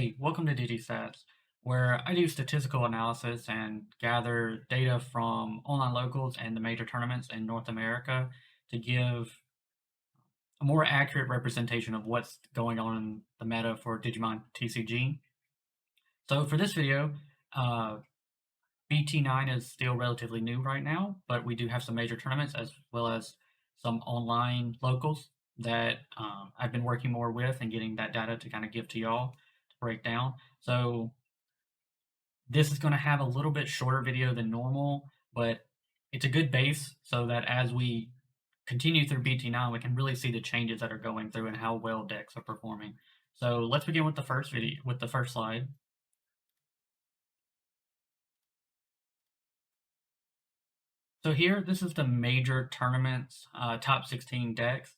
Hey, welcome to DigiStats, where I do statistical analysis and gather data from online locals and the major tournaments in North America to give a more accurate representation of what's going on in the meta for Digimon TCG. So for this video, uh, BT9 is still relatively new right now, but we do have some major tournaments as well as some online locals that I've been working more with and getting that data to kind of give to y'all to break down. So this is going to have a little bit shorter video than normal, but it's a good base so that as we continue through BT9, we can really see the changes that are going through and how well decks are performing. So let's begin with the first slide. So here, this is the major tournaments, top 16 decks.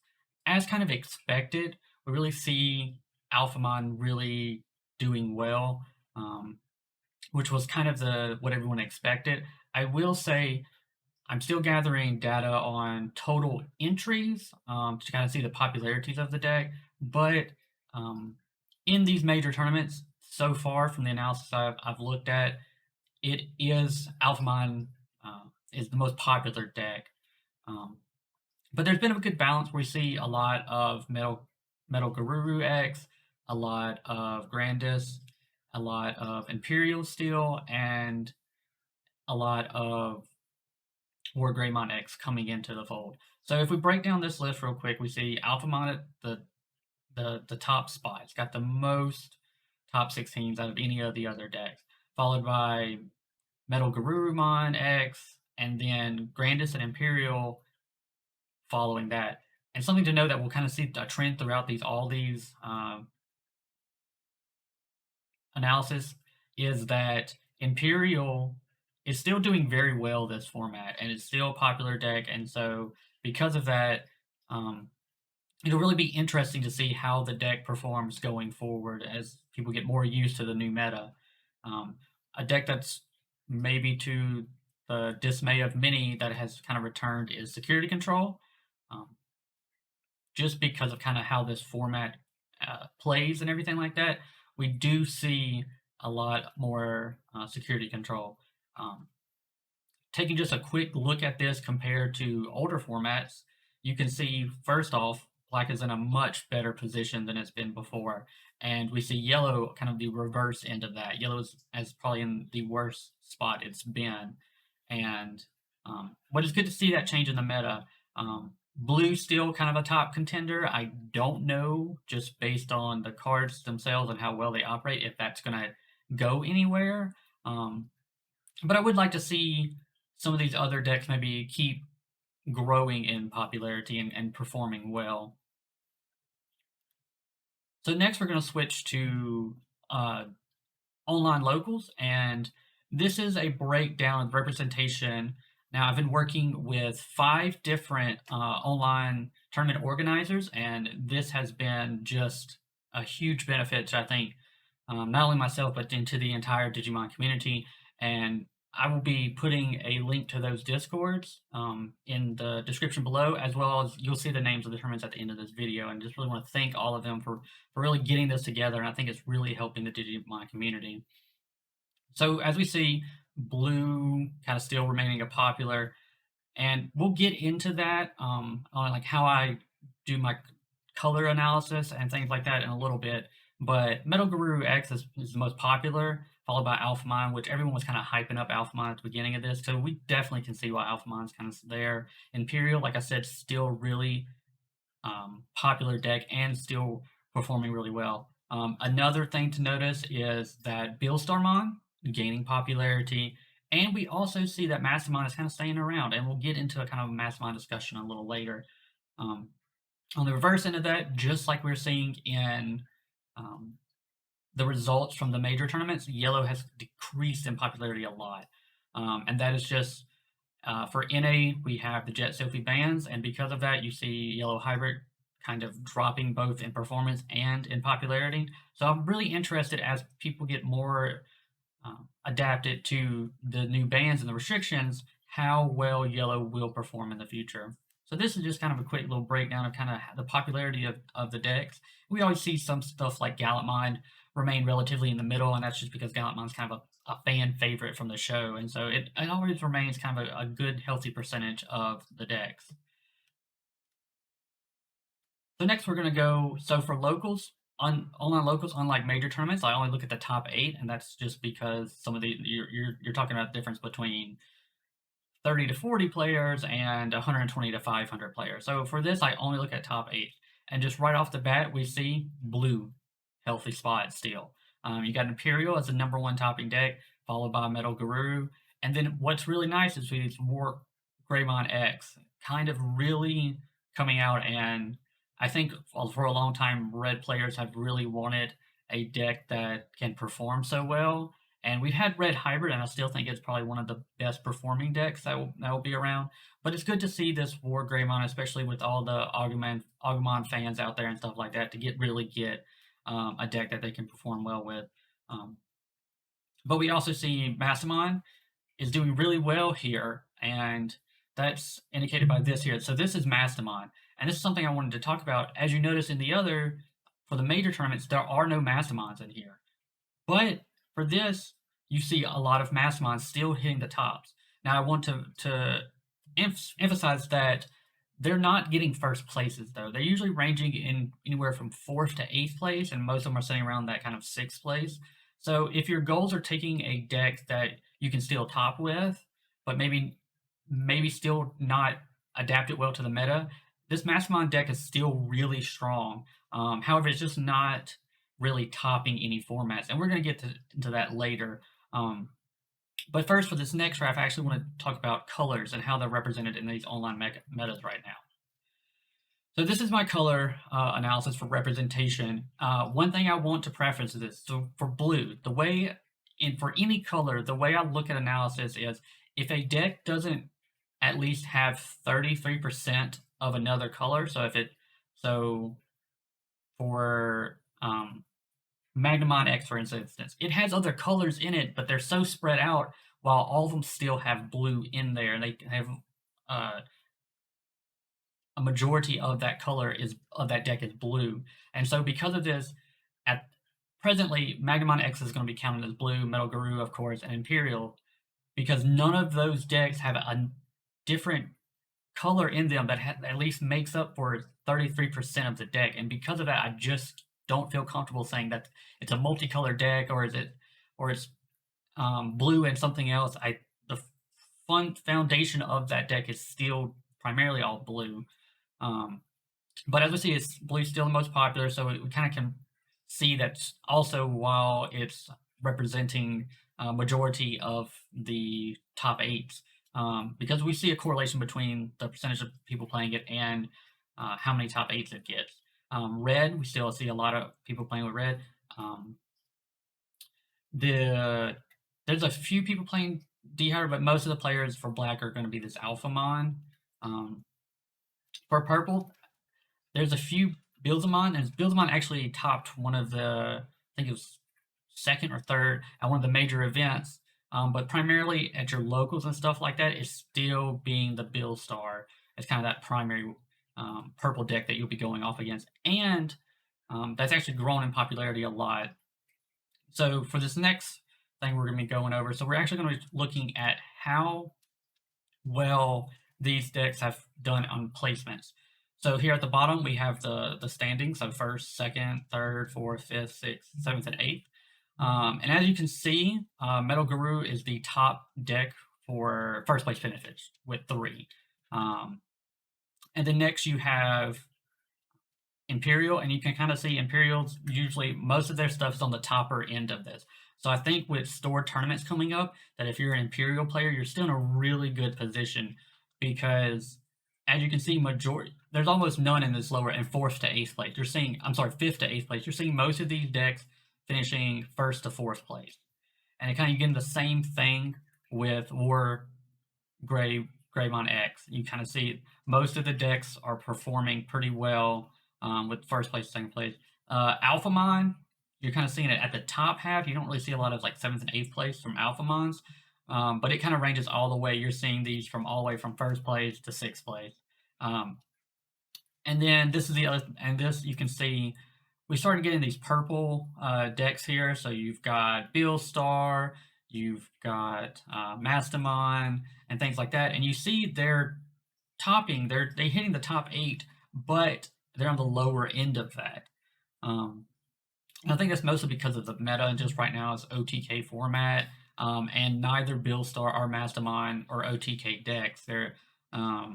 As kind of expected, we really see Alphamon really doing well, which was kind of what everyone expected. I will say I'm still gathering data on total entries to kind of see the popularities of the deck, but in these major tournaments, so far from the analysis I've looked at, it is Alphamon is the most popular deck. But there's been a good balance where we see a lot of Metal Garuru X, a lot of Grandis, a lot of Imperial Steel, and a lot of War Greymon X coming into the fold. So if we break down this list real quick, we see Alphamon at the top spot. It's got the most top 16s out of any of the other decks, followed by Metal Garurumon X, and then Grandis and Imperial following that. And something to note that we'll kind of see a trend throughout all these analysis is that Imperial is still doing very well this format, and it's still a popular deck. And so because of that, it'll really be interesting to see how the deck performs going forward as people get more used to the new meta. A deck that's maybe to the dismay of many that has kind of returned is Security Control, just because of kind of how this format plays and everything like that. We do see a lot more Security Control. Taking just a quick look at this compared to older formats, you can see first off, Black is in a much better position than it's been before, and we see Yellow kind of the reverse end of that. Yellow is probably in the worst spot it's been, and but it's good to see that change in the meta. Blue still kind of a top contender. I don't know, just based on the cards themselves and how well they operate, if that's going to go anywhere. But I would like to see some of these other decks maybe keep growing in popularity and performing well. So next we're going to switch to online locals, and this is a breakdown of representation. Now, I've been working with 5 different online tournament organizers, and this has been just a huge benefit to, I think, not only myself, but into the entire Digimon community. And I will be putting a link to those Discords in the description below, as well as you'll see the names of the tournaments at the end of this video. And just really want to thank all of them for really getting this together. And I think it's really helping the Digimon community. So as we see, blue kind of still remaining a popular, and we'll get into that on like how I do my color analysis and things like that in a little bit. But Metal Guru X is the most popular, followed by Alphamon, which everyone was kind of hyping up Alphamon at the beginning of this. So we definitely can see why Alphamon's kind of there. Imperial, like I said, still really popular deck and still performing really well. Another thing to notice is that Billstarmon gaining popularity, and we also see that Mastermind is kind of staying around, and we'll get into a kind of Mastermind discussion a little later. On the reverse end of that, just like we're seeing in the results from the major tournaments, Yellow has decreased in popularity a lot. And that is just, for NA, we have the Jet Sophie bans, and because of that, you see Yellow Hybrid kind of dropping both in performance and in popularity. So I'm really interested as people get more adapted to the new bans and the restrictions, how well Yellow will perform in the future. So this is just kind of a quick little breakdown of kind of the popularity of the decks. We always see some stuff like Gallantmind remain relatively in the middle, and that's just because Gallantmon's kind of a fan favorite from the show, and so it always remains kind of a good, healthy percentage of the decks. So next we're gonna go. So for locals, on online locals, unlike major tournaments, I only look at the top 8, and that's just because some of the you're talking about the difference between 30 to 40 players and 120 to 500 players. So for this, I only look at top 8. And just right off the bat, we see blue, healthy spot still. You got Imperial as the number 1 topping deck, followed by Metal Guru. And then what's really nice is we see more Greymon X kind of really coming out. And I think for a long time, red players have really wanted a deck that can perform so well. And we've had Red Hybrid, and I still think it's probably one of the best performing decks that will be around. But it's good to see this War Greymon, especially with all the Agumon fans out there and stuff like that, to really get a deck that they can perform well with. But we also see Massamon is doing really well here, and that's indicated by this here. So this is Massamon, and this is something I wanted to talk about. As you notice for the major tournaments, there are no Massamons in here. But for this, you see a lot of Massamons still hitting the tops. Now, I want to emphasize that they're not getting first places, though. They're usually ranging in anywhere from 4th to 8th place, and most of them are sitting around that kind of 6th place. So if your goals are taking a deck that you can still top with, but maybe still not adapt it well to the meta, this Massamon deck is still really strong. However, it's just not really topping any formats, and we're going to get into that later. But first, for this next graph, I actually want to talk about colors and how they're represented in these online metas right now. So this is my color analysis for representation. One thing I want to preface this: so for blue, for any color, the way I look at analysis is if a deck doesn't at least have 33% of another color. So for Magnamon X, for instance, it has other colors in it, but they're so spread out while all of them still have blue in there, and they have a majority of that deck is blue. And so because of this, presently, Magnamon X is going to be counted as blue, Metal Guru, of course, and Imperial, because none of those decks have a different color in them that at least makes up for 33% of the deck. And because of that, I just don't feel comfortable saying that it's a multicolored deck or it's blue and something else. The foundation of that deck is still primarily all blue. But as we see, it's blue still the most popular, so we kind of can see that also while it's representing a majority of the top 8s, because we see a correlation between the percentage of people playing it and how many top 8s it gets. Red, we still see a lot of people playing with red. There's a few people playing D-Hybrid, but most of the players for black are going to be this Alphamon. For purple, there's a few Billzamon, and Billzamon actually topped one of I think it was 2nd or 3rd at one of the major events. But primarily at your locals and stuff like that, it's still being the Billstar. It's kind of that primary purple deck that you'll be going off against. And that's actually grown in popularity a lot. So for this next thing we're going to be going over, so we're actually going to be looking at how well these decks have done on placements. So here at the bottom, we have the standings, so 1st, 2nd, 3rd, 4th, 5th, 6th, 7th, and 8th. And as you can see, Metal Guru is the top deck for first place finishes with 3. And then next you have Imperial, and you can kind of see Imperial's usually most of their stuff is on the topper end of this. So I think with store tournaments coming up, that if you're an Imperial player, you're still in a really good position because, as you can see, there's almost none in this lower and 4th to 8th place. 5th to 8th place. You're seeing most of these decks finishing 1st to 4th place, and it kind of getting the same thing with War Greymon X. You kind of see most of the decks are performing pretty well with 1st place, 2nd place. Alphamon, you're kind of seeing it at the top half. You don't really see a lot of like 7th and 8th place from Alphamons, but it kind of ranges all the way. You're seeing these from all the way from 1st place to 6th place. And then this is the other, and this you can see we started getting these purple decks here. So you've got Bill Star, you've got Mastamon, and things like that. And you see they're topping, they hitting the top 8, but they're on the lower end of that. Um, and I think that's mostly because of the meta, and just right now is OTK format, and neither Bill Star or Mastamon or OTK decks. They're a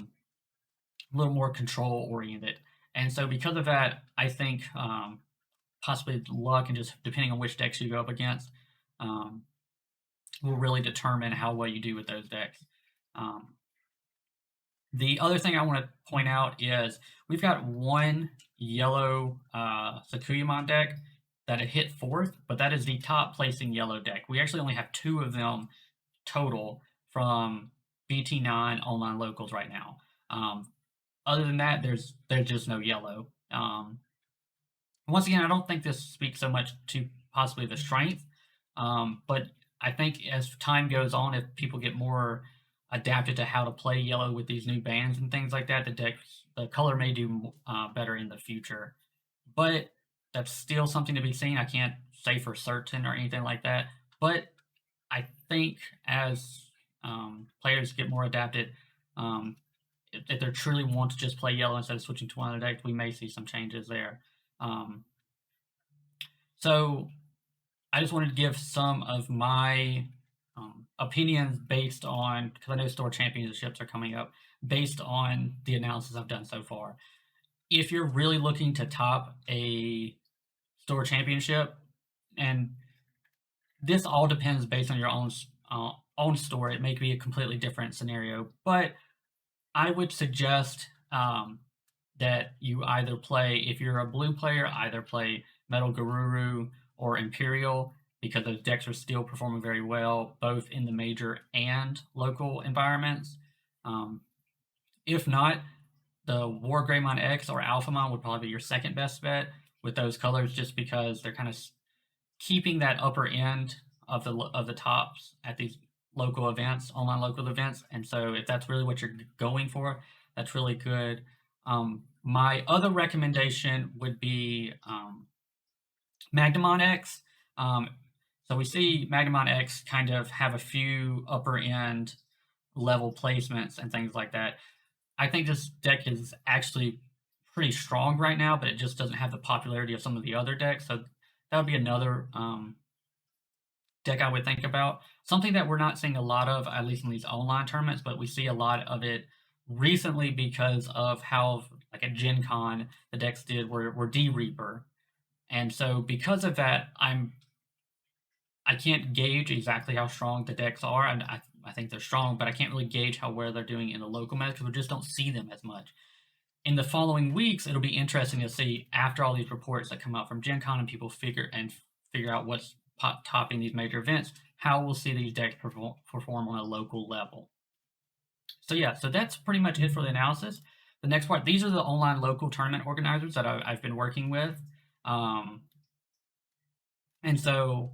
little more control oriented, and so because of that, I think possibly luck and just depending on which decks you go up against um, will really determine how well you do with those decks. Um, the other thing I want to point out is we've got one yellow Sakuyamon deck that it hit 4th, but that is the top placing yellow deck. We actually only have 2 of them total from BT9 online locals right now. Other than that, there's just no yellow. Once again, I don't think this speaks so much to possibly the strength, but I think as time goes on, if people get more adapted to how to play yellow with these new bans and things like that, the color may do better in the future. But that's still something to be seen. I can't say for certain or anything like that. But I think as players get more adapted, if they truly want to just play yellow instead of switching to one of the decks, we may see some changes there. So I just wanted to give some of my opinions based on, because I know store championships are coming up, based on the analysis I've done so far. If you're really looking to top a store championship, and this all depends based on your own store, it may be a completely different scenario, but I would suggest that you either play, if you're a blue player, either play Metal Garuru or Imperial, because those decks are still performing very well, both in the major and local environments. If not, the War Greymon X or Alphamon would probably be your second best bet with those colors, just because they're kind of keeping that upper end of the tops at these local events, online local events. And so if that's really what you're going for, that's really good. My other recommendation would be Magnamon X. So we see Magnamon X kind of have a few upper end level placements and things like that. I think this deck is actually pretty strong right now, but it just doesn't have the popularity of some of the other decks. So that would be another deck I would think about. Something that we're not seeing a lot of, at least in these online tournaments, but we see a lot of it recently because of how, like at Gen Con, the decks were D-Reaper. And so because of that, I can't gauge exactly how strong the decks are, and I think they're strong, but I can't really gauge how well they're doing in the local meta because we just don't see them as much. In the following weeks, it'll be interesting to see, after all these reports that come out from Gen Con and people figure out what's topping these major events, how we'll see these decks perform on a local level. So yeah, so that's pretty much it for the analysis. The next part, these are the online local tournament organizers that I've been working with. And so,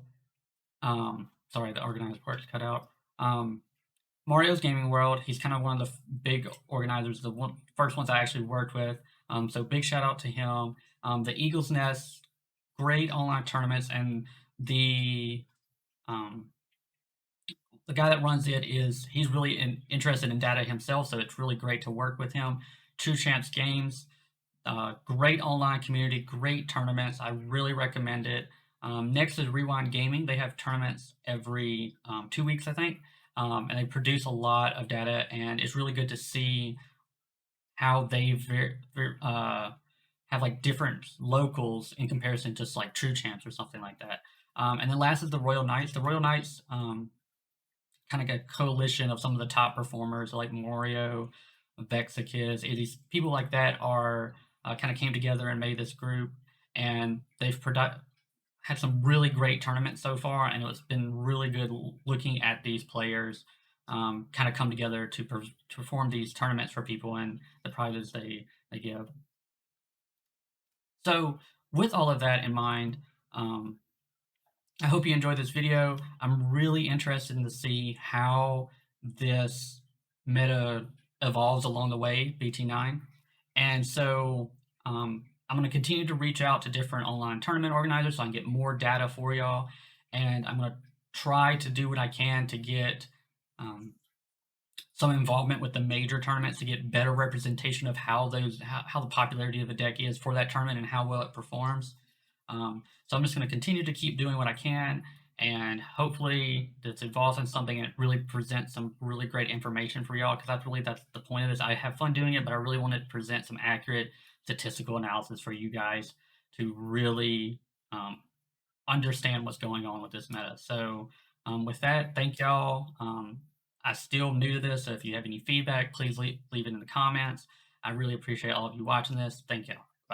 sorry, the organizer part's cut out. Mario's Gaming World, he's kind of one of the big organizers, the first ones I actually worked with. So big shout out to him. The Eagle's Nest, great online tournaments, and the guy that runs he's really interested in data himself, so it's really great to work with him. True Chance Games, great online community, great tournaments. I really recommend it. Next is Rewind Gaming. They have tournaments every 2 weeks, I think, and they produce a lot of data, and it's really good to see how they have like different locals in comparison to like True Champs or something like that. And then last is the Royal Knights. The Royal Knights kind of a coalition of some of the top performers like Morio, Vexakis. These people like that are kind of came together and made this group, and they've had some really great tournaments so far, and it's been really good looking at these players kind of come together to perform these tournaments for people and the prizes they give. So with all of that in mind, I hope you enjoyed this video. I'm really interested in to see how this meta evolves along the way, BT9. And so I'm going to continue to reach out to different online tournament organizers so I can get more data for y'all. And I'm going to try to do what I can to get um, some involvement with the major tournaments to get better representation of how the popularity of the deck is for that tournament and how well it performs. So I'm just going to continue to keep doing what I can, and hopefully this evolves in something and it really presents some really great information for y'all, because that's the point of this. I have fun doing it, but I really want to present some accurate statistical analysis for you guys to really um, understand what's going on with this meta. So with that, thank y'all. I'm still new to this, so if you have any feedback, please leave it in the comments. I really appreciate all of you watching this. Thank y'all.